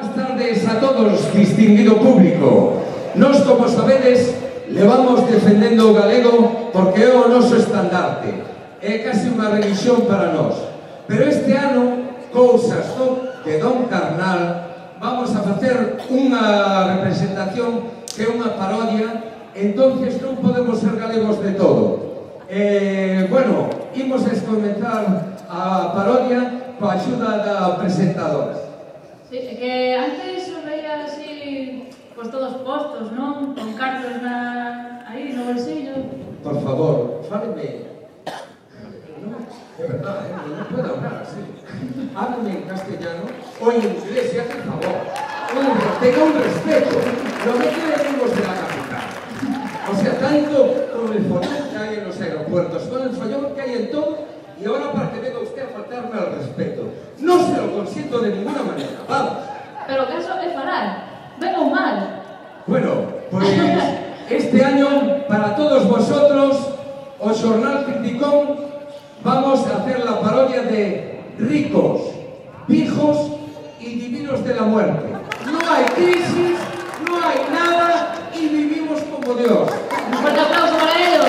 Buenas tardes a todos, distinguido público. Nos, como sabedes, levamos defendendo o galego porque é o noso estandarte. É casi unha religión para nós. Pero este ano, cousas de Don Carnal, vamos a facer unha representación que é unha parodia, entonces non podemos ser galegos de todo. Bueno, imos a comenzar a parodia coa axuda da presentadora. Sí, é que antes os veía así, pues todos postos, non? Con cartos aí no bolsillo. Por favor, fáleme. No, de verdad, no puedo hablar así. Háblame en castellano o en inglés, si hace favor. Tenga un respeto. Lo que venimos de la capital. O sea, tanto con el follón que hay en los aeropuertos, con el follón que hay en todo. Y ahora para que venga usted a faltarme al respeto. No se lo consiento de ninguna manera, vamos. Pero caso é falar, ben ou mal. Bueno, pues este año, para todos vosotros, o Xornal Criticón, vamos a hacer la parodia de ricos, pijos y divinos de la muerte. No hay crisis, no hay nada y vivimos como Dios. Un fuerte aplauso para ellos.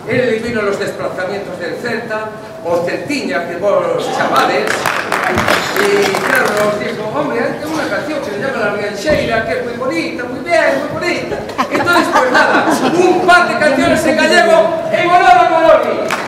Él vino los desplazamientos del Celta, o Celtiña, que vos chamades, y claro, nos dijo, hombre, hay una canción que se llama La Rianxeira, que es muy bonita, muy bien, muy bonita. Entonces, pues nada, un par de canciones en gallego en honor a Manoli.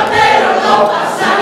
Pero no pasa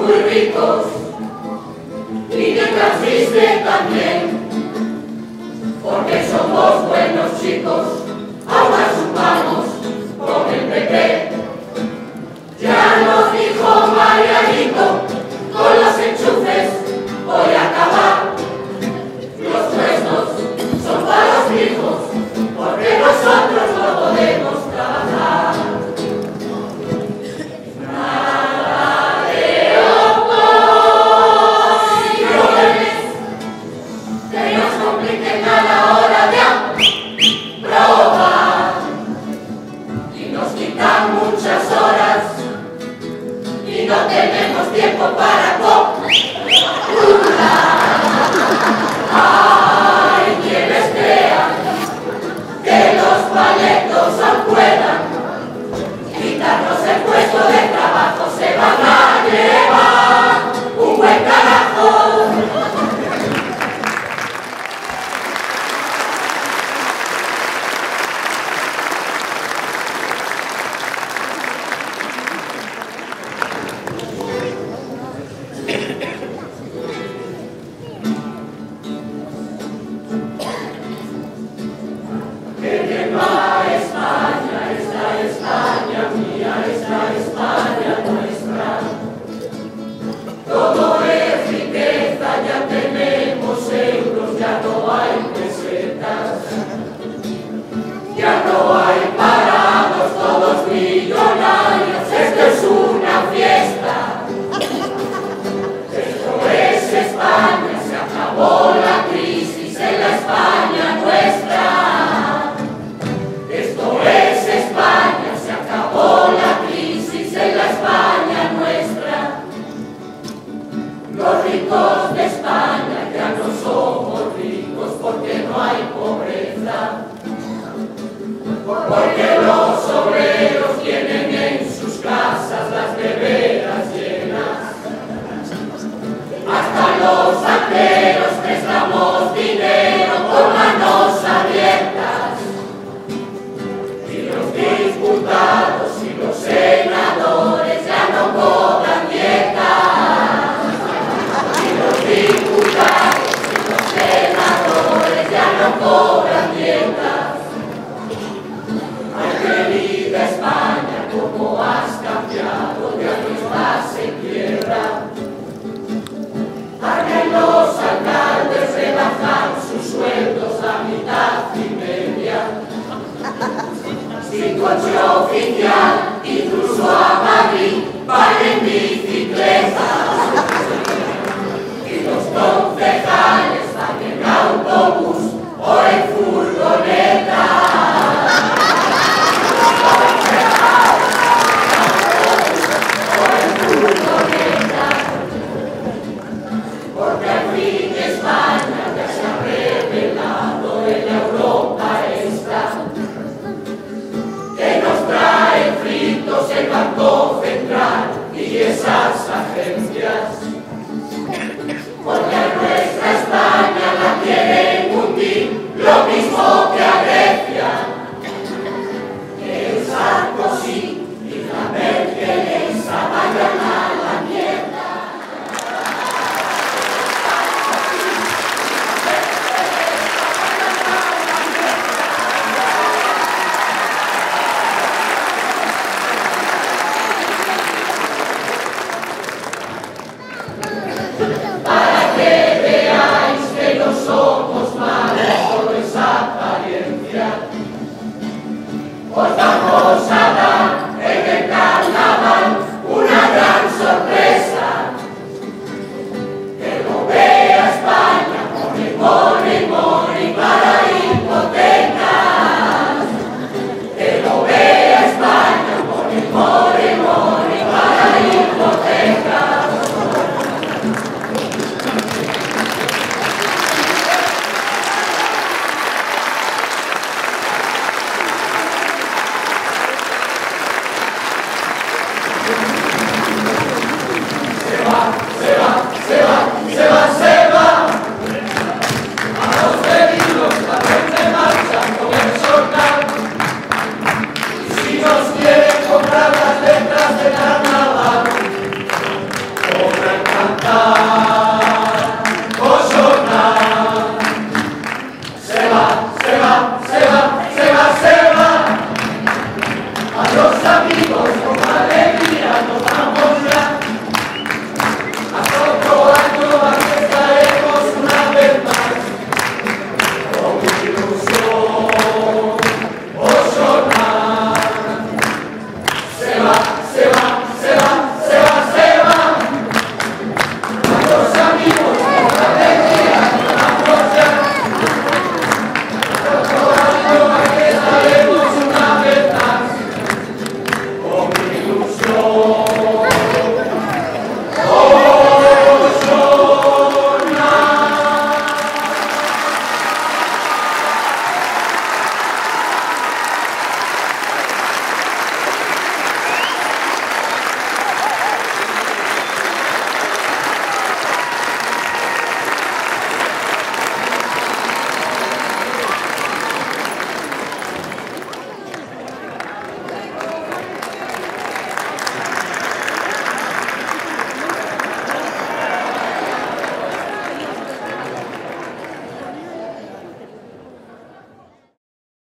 muy ricos y de triste también, porque somos buenos chicos, ahora sumamos con el PP. Ya nos dijo Marianito, con los enchufes voy a acabar. Los nuestros son para los hijos, porque nosotros no podemos trabajar. Nada de oposiciones que nos compliquen a la hora de aprobar y nos quitan muchas horas y no tenemos tiempo para calcular. Hay quienes crean que los paletos aún puedan quitarnos el puesto de trabajo, se van a llevar un buen carajo. Que bien va España, esta España mía, esta España nuestra. Todo es riqueza, ya tenemos euros, ya no hay pesetas, ya no hay parados, todos millonarios, esto es una fiesta. Esto es España, se acabó la crisis en la España nuestra. Esto es España, se acabó la crisis en la España nuestra. Los ricos de España ya no somos ricos porque no hay pobreza, porque los obreros tienen en sus casas las neveras llenas. Hasta los banqueros prestamos dinero con manos abiertas. Y los diputados y los senadores ya no cobran dietas. Y los diputados y los senadores ya no cobran dietas. Ay, querida España, cómo has cambiado, ya no estás en tierra. También los alcaldes rebajan sus sueldos a mitad y media. Sin coche oficial